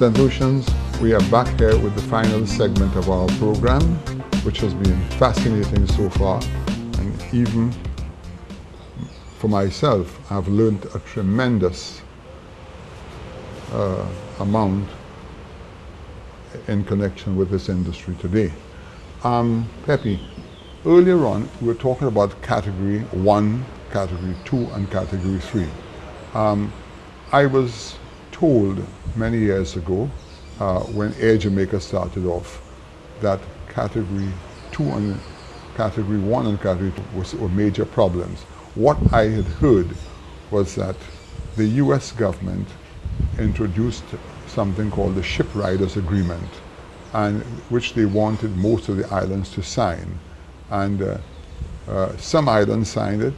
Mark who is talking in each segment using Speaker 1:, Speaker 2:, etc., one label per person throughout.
Speaker 1: St. Lucians, we are back here with the final segment of our program, which has been fascinating so far, and even for myself, I've learned a tremendous amount in connection with this industry today. Pepe, earlier on we were talking about Category 1, Category 2 and Category 3. I was told many years ago when Air Jamaica started off that Category 2 and Category 1 and Category 2 were major problems. What I had heard was that the US government introduced something called the Ship Riders Agreement, and which they wanted most of the islands to sign. And some islands signed it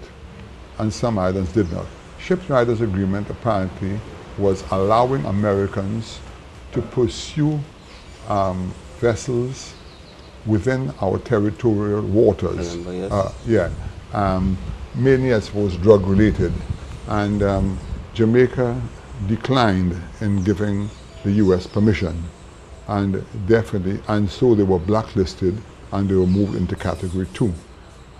Speaker 1: and some islands did not. Ship Riders Agreement apparently was allowing Americans to pursue vessels within our territorial waters. Mainly I suppose drug related. And Jamaica declined in giving the US permission. And definitely, and so they were blacklisted and they were moved into Category 2.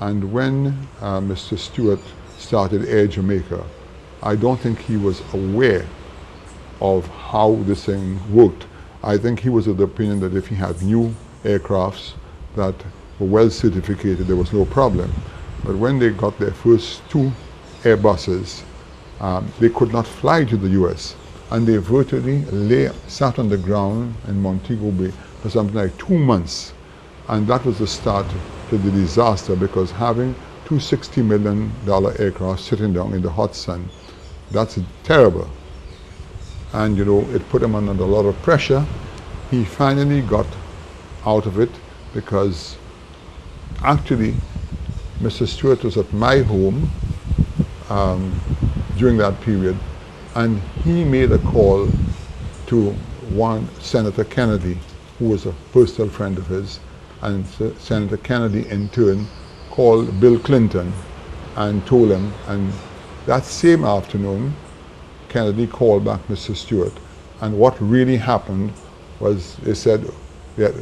Speaker 1: And when Mr. Stewart started Air Jamaica, I don't think he was aware of how this thing worked. I think he was of the opinion that if he had new aircrafts that were well certificated, there was no problem. But when they got their first 2 Airbuses, they could not fly to the US. And they virtually sat on the ground in Montego Bay for something like 2 months. And that was the start to the disaster, because having two $60 million aircraft sitting down in the hot sun, that's terrible. And you know, it put him under a lot of pressure. He finally got out of it because actually Mr. Stewart was at my home during that period, and he made a call to one Senator Kennedy, who was a personal friend of his, and Senator Kennedy in turn called Bill Clinton and told him, and that same afternoon Kennedy called back Mr. Stewart, and what really happened was they said that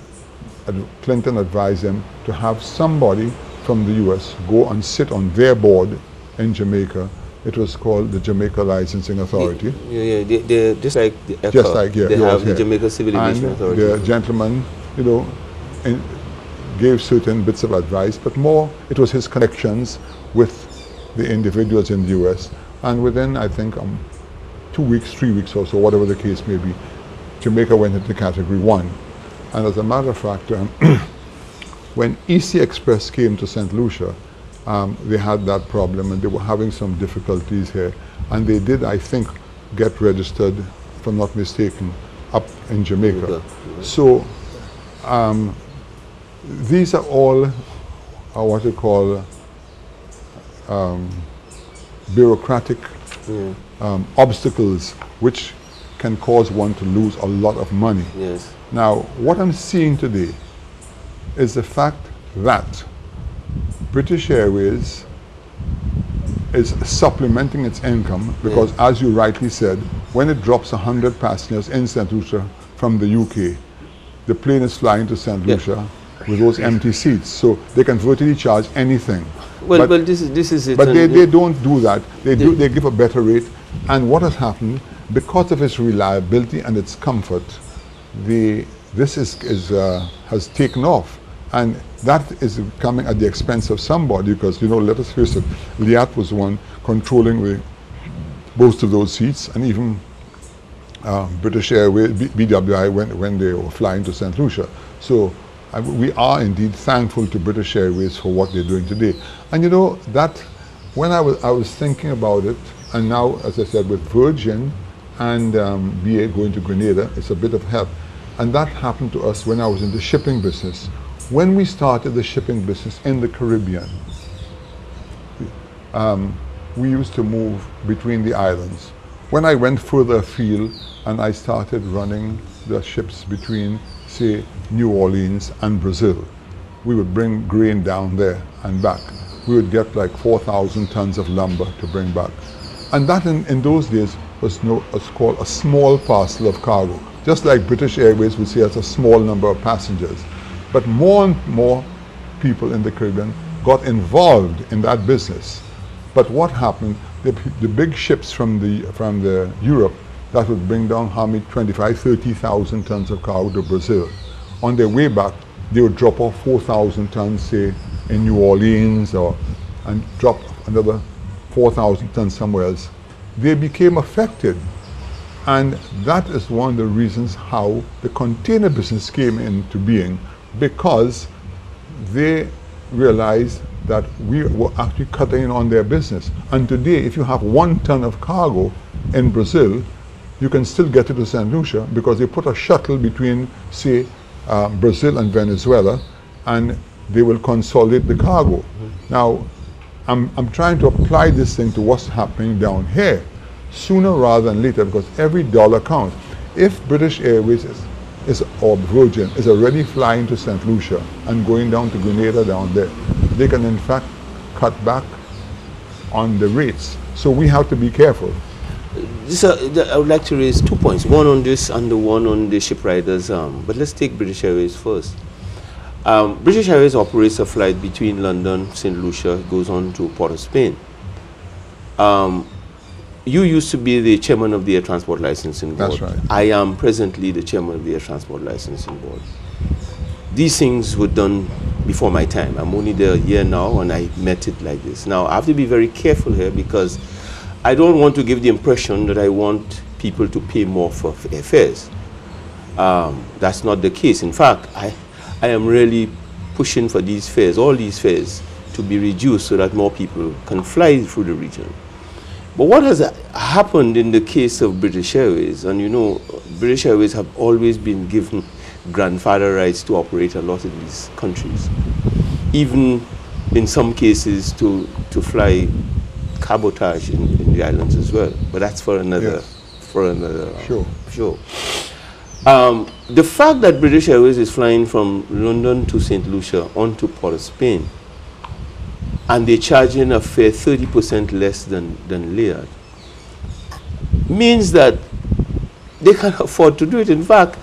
Speaker 1: Clinton advised them to have somebody from the US go and sit on their board in Jamaica. It was called the Jamaica Licensing Authority.
Speaker 2: They're just like the ECA. They have the Jamaica Civil Aviation Authority.
Speaker 1: The gentleman, you know, gave certain bits of advice, but more it was his connections with the individuals in the US. And within, I think, 2 weeks, 3 weeks or so, whatever the case may be, Jamaica went into Category 1. And as a matter of fact, when EC Express came to St. Lucia, they had that problem and they were having some difficulties here. And they did, I think, get registered, if I'm not mistaken, up in Jamaica. So these are all what you call bureaucratic obstacles which can cause one to lose a lot of money.
Speaker 2: Yes.
Speaker 1: Now, what I'm seeing today is the fact that British Airways is supplementing its income because, as you rightly said, when it drops 100 passengers in St. Lucia from the UK, the plane is flying to St. Lucia with those empty seats, so they can virtually charge anything.
Speaker 2: Well, but this is it.
Speaker 1: But they don't do that. They give a better rate. And what has happened, because of its reliability and its comfort, this has taken off. And that is coming at the expense of somebody, because, you know, let us face it, Liat was the one controlling most of those seats, and even British Airways, BWI, when they were flying to St. Lucia. So we are indeed thankful to British Airways for what they're doing today. And you know, that when I was thinking about it, and now, as I said, with Virgin and BA going to Grenada, it's a bit of help. And that happened to us when I was in the shipping business. When we started the shipping business in the Caribbean, we used to move between the islands. When I went further afield and I started running the ships between, say, New Orleans and Brazil, we would bring grain down there and back. We would get like 4,000 tons of lumber to bring back. And that in those days was called a small parcel of cargo. just like British Airways would say, it's a small number of passengers. But more and more people in the Caribbean got involved in that business. But what happened, the big ships from the Europe that would bring down how many 25, 30,000 tons of cargo to Brazil. On their way back, they would drop off 4,000 tons, say, in New Orleans, and drop another 4,000 tons somewhere else. They became affected. And that is one of the reasons how the container business came into being, because they realized that we were actually cutting on their business. And today, if you have 1 ton of cargo in Brazil, you can still get it to St. Lucia because they put a shuttle between, say, Brazil and Venezuela, and they will consolidate the cargo. Now, I'm trying to apply this thing to what's happening down here sooner rather than later, because every dollar counts. If British Airways or Virgin is already flying to St. Lucia and going down to Grenada down there, they can in fact cut back on the rates. So we have to be careful.
Speaker 2: I would like to raise 2 points, one on this and the one on the ship riders. But let's take British Airways first. British Airways operates a flight between London, St. Lucia, goes on to Port of Spain. You used to be the chairman of the Air Transport Licensing Board.
Speaker 1: That's right.
Speaker 2: I am presently the chairman of the Air Transport Licensing Board. These things were done before my time. I'm only there a year now, and I met it like this. Now, I have to be very careful here because I don't want to give the impression that I want people to pay more for airfares. That's not the case. In fact, I am really pushing for these fares, all these fares, to be reduced so that more people can fly through the region. But what has happened in the case of British Airways, and you know, British Airways have always been given grandfather rights to operate a lot in these countries, even in some cases to fly cabotage in the islands as well. But that's for another, show. The fact that British Airways is flying from London to St. Lucia onto Port of Spain, and they're charging a fare 30% less than Leard, means that they can afford to do it. In fact,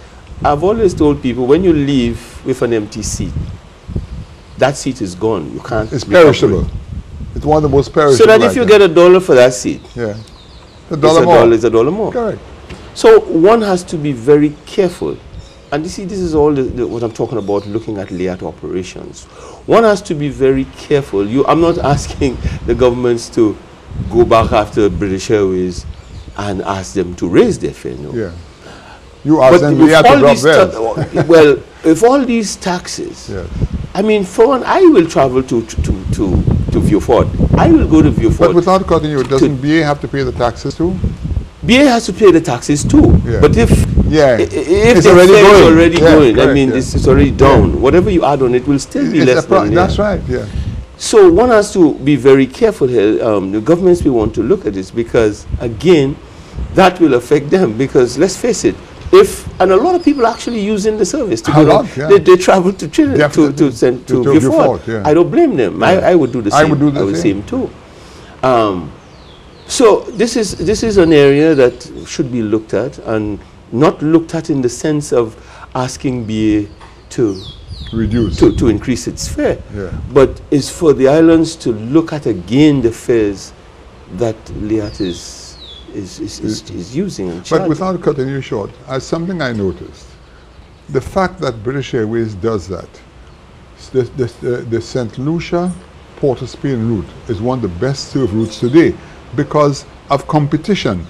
Speaker 2: I've always told people, when you leave with an empty seat, that seat is gone. You can't.
Speaker 1: It's perishable. It's one of the most perishable.
Speaker 2: So that if you get $1 for that seat,
Speaker 1: yeah,
Speaker 2: it's $1 more.
Speaker 1: Correct.
Speaker 2: So one has to be very careful. And you see, this is all what I'm talking about, looking at layout operations. One has to be very careful. I'm not asking the governments to go back after British Airways and ask them to raise their fare. No.
Speaker 1: Yeah. You ask them to drop theirs.
Speaker 2: Well, if all these taxes, yes. I mean, for one, I will travel to Vieux-Fort. I will go to Vieux-Fort.
Speaker 1: But without cutting you, doesn't BA have to pay the taxes too?
Speaker 2: BA has to pay the taxes too. Yeah. But if
Speaker 1: it's
Speaker 2: the
Speaker 1: already
Speaker 2: fare is already going,
Speaker 1: correct,
Speaker 2: I mean, this is already down. Whatever you add on, it will still be less than
Speaker 1: that's right, yeah.
Speaker 2: So one has to be very careful here. The governments we want to look at this because, again, that will affect them because, let's face it, and a lot of people actually using the service to go they travel to Trinidad to Vieux-Fort. I don't blame them. Yeah. I would do the same. I would do the same too. So this is an area that should be looked at, and not looked at in the sense of asking BA to
Speaker 1: reduce,
Speaker 2: to increase its fare, but is for the islands to look at again the fares that LIAT is using and charging.
Speaker 1: But without cutting you short, as something I noticed, the fact that British Airways does that, the St. Lucia Port of Spain route is one of the best served routes today because of competition,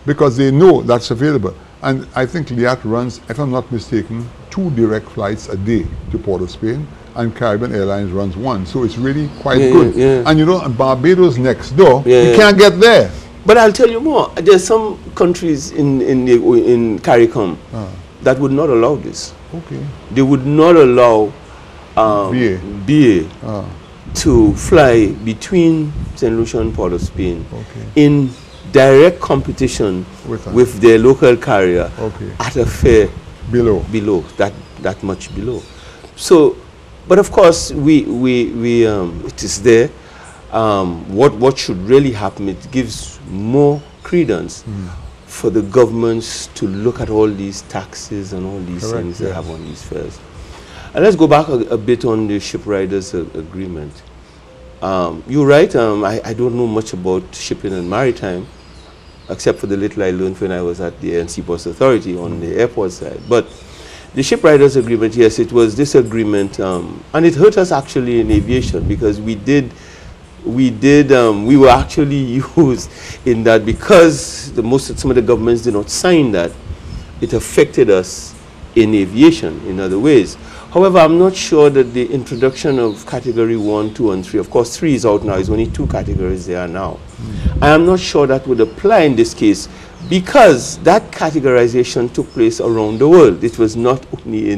Speaker 1: because they know that's available. And I think LIAT runs, if I'm not mistaken, 2 direct flights a day to Port of Spain, and Caribbean Airlines runs 1. So it's really quite good. Yeah. And you know, Barbados next door, you can't get there.
Speaker 2: But I'll tell you more. There's some countries in CARICOM that would not allow this.
Speaker 1: Okay.
Speaker 2: They would not allow BA to fly between St. Lucia and Port of Spain in direct competition with their local carrier at a fare below that much below. So, but of course it is there. What should really happen? It gives more credence for the governments to look at all these taxes and all these
Speaker 1: Correct,
Speaker 2: things they
Speaker 1: yes.
Speaker 2: have on these fares. And let's go back a bit on the ship riders agreement. You're right, I don't know much about shipping and maritime, except for the little I learned when I was at the ANC Bus Authority on the airport side. But the ship riders agreement, yes, it was this agreement, and it hurt us actually in aviation, because we were actually used in that, because some of the governments did not sign that. It affected us in aviation in other ways. However, I'm not sure that the introduction of category 1, 2, and 3, of course 3 is out now, it's only 2 categories there now. I am not sure that would apply in this case, because that categorization took place around the world. It was not only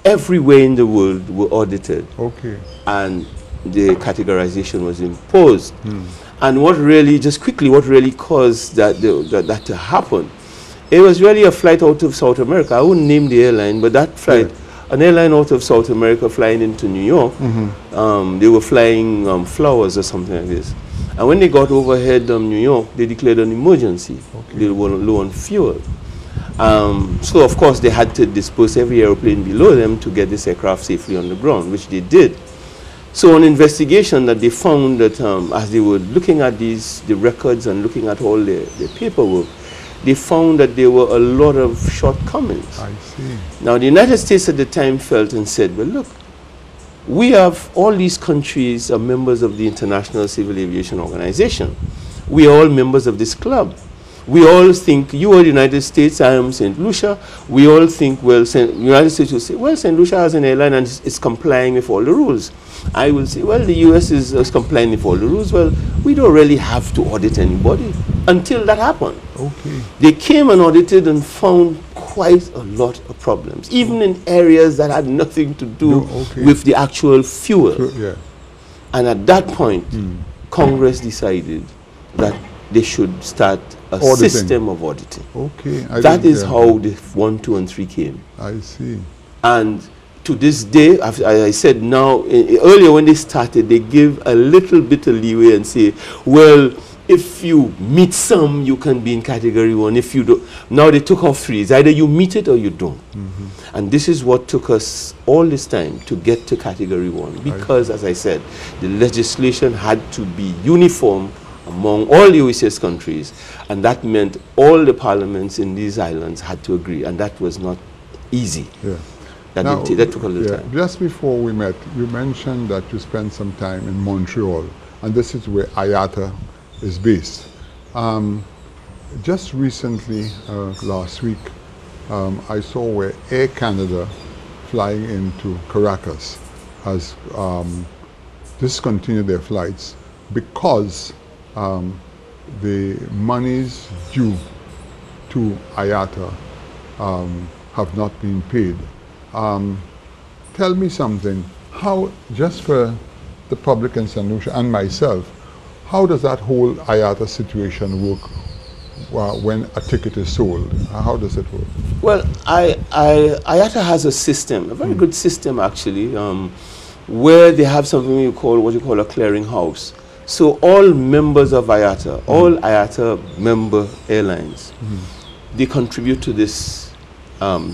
Speaker 2: everywhere in the world were audited.
Speaker 1: Okay.
Speaker 2: And the categorization was imposed. And what really, just quickly, what really caused that to happen, it was really a flight out of South America. I wouldn't name the airline, but that flight, an airline out of South America flying into New York, they were flying flowers or something like this. And when they got overhead New York, they declared an emergency. Okay. They were low on fuel. So of course they had to disperse every airplane below them to get this aircraft safely on the ground, which they did. So on investigation that they found that as they were looking at the records and looking at all the paperwork, they found that there were a lot of shortcomings.
Speaker 1: I see.
Speaker 2: Now the United States at the time felt and said, well look, we have all these countries are members of the International Civil Aviation Organization. We are all members of this club. We all think, you are the United States, I am St. Lucia. We all think, well, the United States will say, well, St. Lucia has an airline and it's complying with all the rules. I will say, well, the US is complying with all the rules. Well, we don't really have to audit anybody until that happened.
Speaker 1: Okay.
Speaker 2: They came and audited and found quite a lot of problems, even in areas that had nothing to do with the actual fuel.
Speaker 1: Yeah.
Speaker 2: And at that point, Congress decided that they should start a system of auditing.
Speaker 1: Okay.
Speaker 2: That is how the 1, 2, and 3 came.
Speaker 1: I see.
Speaker 2: And to this day, as I said now, earlier when they started, they give a little bit of leeway and say, well, if you meet some, you can be in category 1. If you don't, now they took off 3. It's either you meet it or you don't. And this is what took us all this time to get to category 1, because, as I said, the legislation had to be uniform among all the OECS countries, and that meant all the parliaments in these islands had to agree, and that was not easy.
Speaker 1: Yeah.
Speaker 2: That took a little time.
Speaker 1: Just before we met, you mentioned that you spent some time in Montreal, and this is where IATA is based. Just recently, last week, I saw where Air Canada flying into Caracas has discontinued their flights because the monies due to IATA have not been paid. Tell me something, how, just for the public in St. Lucia and myself, how does that whole IATA situation work when a ticket is sold? How does it work? Well,
Speaker 2: IATA has a system, a very good system actually, where they have something what you call a clearing house. So all members of IATA, all IATA member airlines, they contribute to this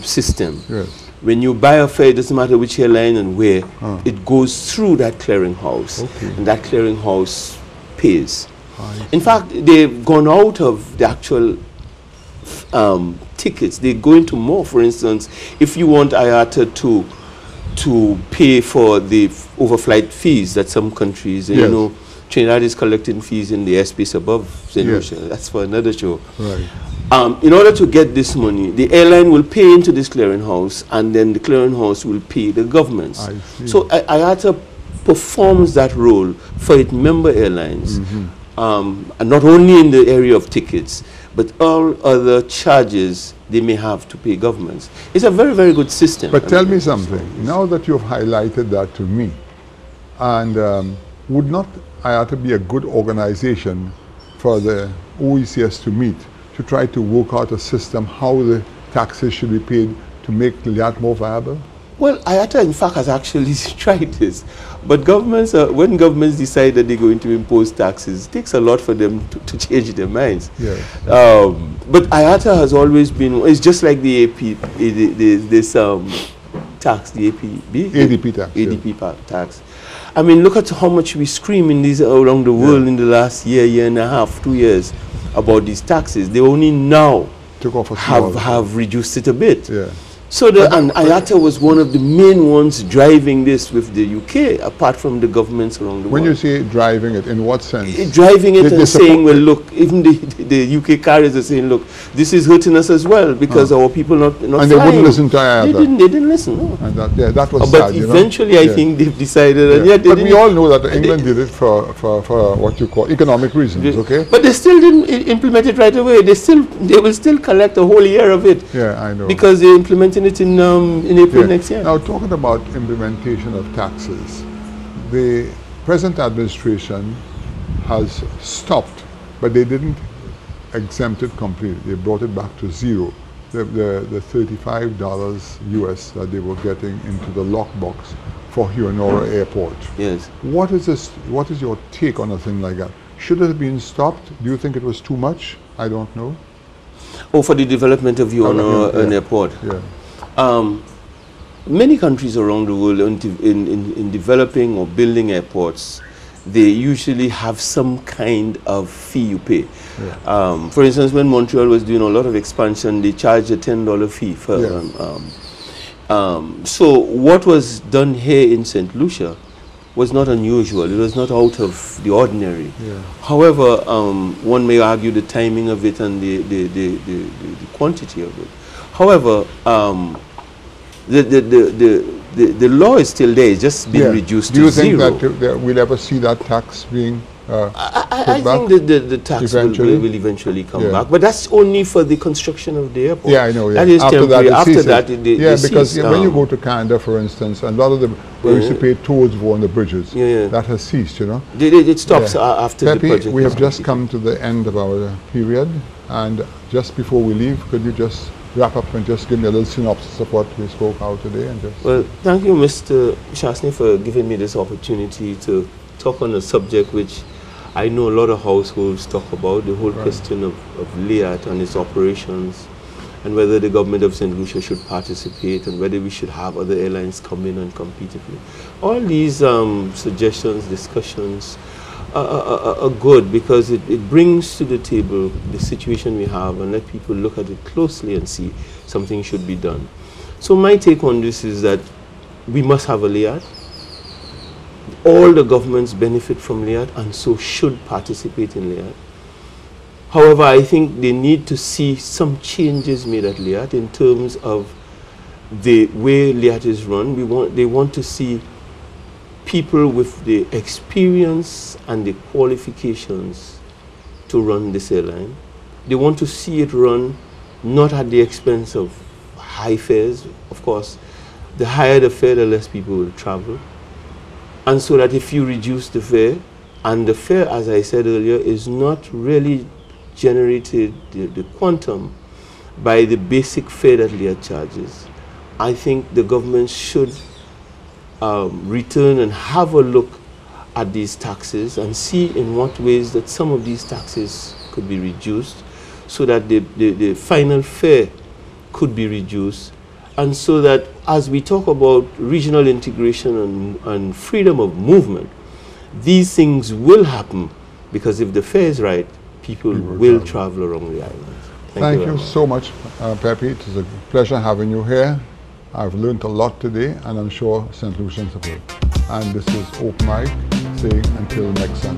Speaker 2: system. Yes. When you buy a fare, it doesn't matter which airline and where, it goes through that clearing house, and that clearing house pays. In fact, they've gone out of the actual tickets. They go into more. For instance, if you want IATA to pay for the overflight fees that some countries, you know, Trinidad is collecting fees in the airspace above St. Lucia. That's for another show.
Speaker 1: Right.
Speaker 2: In order to get this money, the airline will pay into this clearinghouse, and then the clearinghouse will pay the governments. So IATA performs that role for its member airlines, and not only in the area of tickets, but all other charges they may have to pay governments. It's a very, very good system.
Speaker 1: But tell me something, now that you've highlighted that to me, and would not IATA be a good organization for the OECS to meet, to try to work out a system how the taxes should be paid to make that more viable?
Speaker 2: Well, IATA, in fact, has actually tried this. But governments, when governments decide that they're going to impose taxes, it takes a lot for them to change their minds.
Speaker 1: Yes.
Speaker 2: But IATA has always been, it's just like the AP, this tax, the
Speaker 1: ADP tax.
Speaker 2: ADP tax. I mean, look at how much we scream in these around the world in the last year and a half, 2 years about these taxes. They only now
Speaker 1: Took off
Speaker 2: have reduced it a bit.
Speaker 1: Yeah.
Speaker 2: So and IATA was one of the main ones driving this with the UK, apart from the governments around the world.
Speaker 1: When you say driving it, in what sense?
Speaker 2: Driving it and saying, well, look, even the UK carriers are saying, look, this is hurting us as well because our people not
Speaker 1: and
Speaker 2: flying.
Speaker 1: they wouldn't listen to IATA.
Speaker 2: They didn't listen, no.
Speaker 1: And that was
Speaker 2: But
Speaker 1: sad,
Speaker 2: eventually, I think they've decided, and yet they
Speaker 1: but
Speaker 2: didn't.
Speaker 1: we all know that England did it for what you call economic reasons, okay?
Speaker 2: But they still didn't implement it right away. They will still collect a whole year of it.
Speaker 1: Yeah, I know.
Speaker 2: Because they're implementing it in April next year.
Speaker 1: Now, talking about implementation of taxes, the present administration has stopped, but they didn't exempt it completely. They brought it back to zero. The $35 US that they were getting into the lockbox for Huonora Airport.
Speaker 2: Yes.
Speaker 1: What is your take on a thing like that? Should it have been stopped? Do you think it was too much? I don't know.
Speaker 2: Oh, for the development of Huonora Airport.
Speaker 1: Yeah.
Speaker 2: Many countries around the world in developing or building airports, they usually have some kind of fee you pay. Yeah. For instance, when Montreal was doing a lot of expansion, they charged a $10 fee for. So what was done here in St. Lucia was not unusual. It was not out of the ordinary. Yeah. However, one may argue the timing of it and the quantity of it. However, the law is still there. It's just been reduced to zero.
Speaker 1: Do you think that we'll ever see that tax being
Speaker 2: I think the tax will eventually come back, but that's only for the construction of the airport.
Speaker 1: Yeah, I know. Yeah.
Speaker 2: That is temporary. After that,
Speaker 1: because when you go to Canada, for instance, and a lot of them we used to pay tolls on the bridges. That has ceased, you know.
Speaker 2: It stops after
Speaker 1: Pepe,
Speaker 2: the project.
Speaker 1: We have just come to the end of our period, and just before we leave, could you just wrap up and just give me a little synopsis of what we spoke about today? And just
Speaker 2: well, thank you, Mr. Shasny, for giving me this opportunity to talk on a subject which I know a lot of households talk about, the whole question of LIAT and its operations, and whether the government of St. Lucia should participate, and whether we should have other airlines come in and compete. All these suggestions, discussions are good because it brings to the table the situation we have and let people look at it closely and see something should be done. So my take on this is that we must have a LIAT. All the governments benefit from LIAT and so should participate in LIAT. However, I think they need to see some changes made at LIAT in terms of the way LIAT is run. They want to see people with the experience and the qualifications to run this airline. They want to see it run not at the expense of high fares. Of course, the higher the fare, the less people will travel. And so that if you reduce the fare, and the fare, as I said earlier, is not really generated, the quantum, by the basic fare that LIAT charges, I think the government should return and have a look at these taxes and see in what ways that some of these taxes could be reduced so that the final fare could be reduced, and so that as we talk about regional integration and freedom of movement, these things will happen, because if the fare is right, people will travel around the island.
Speaker 1: Thank you so much, Pepe. It is a pleasure having you here. I've learned a lot today, and I'm sure St. Lucians have. And this is Open Mic saying until next time.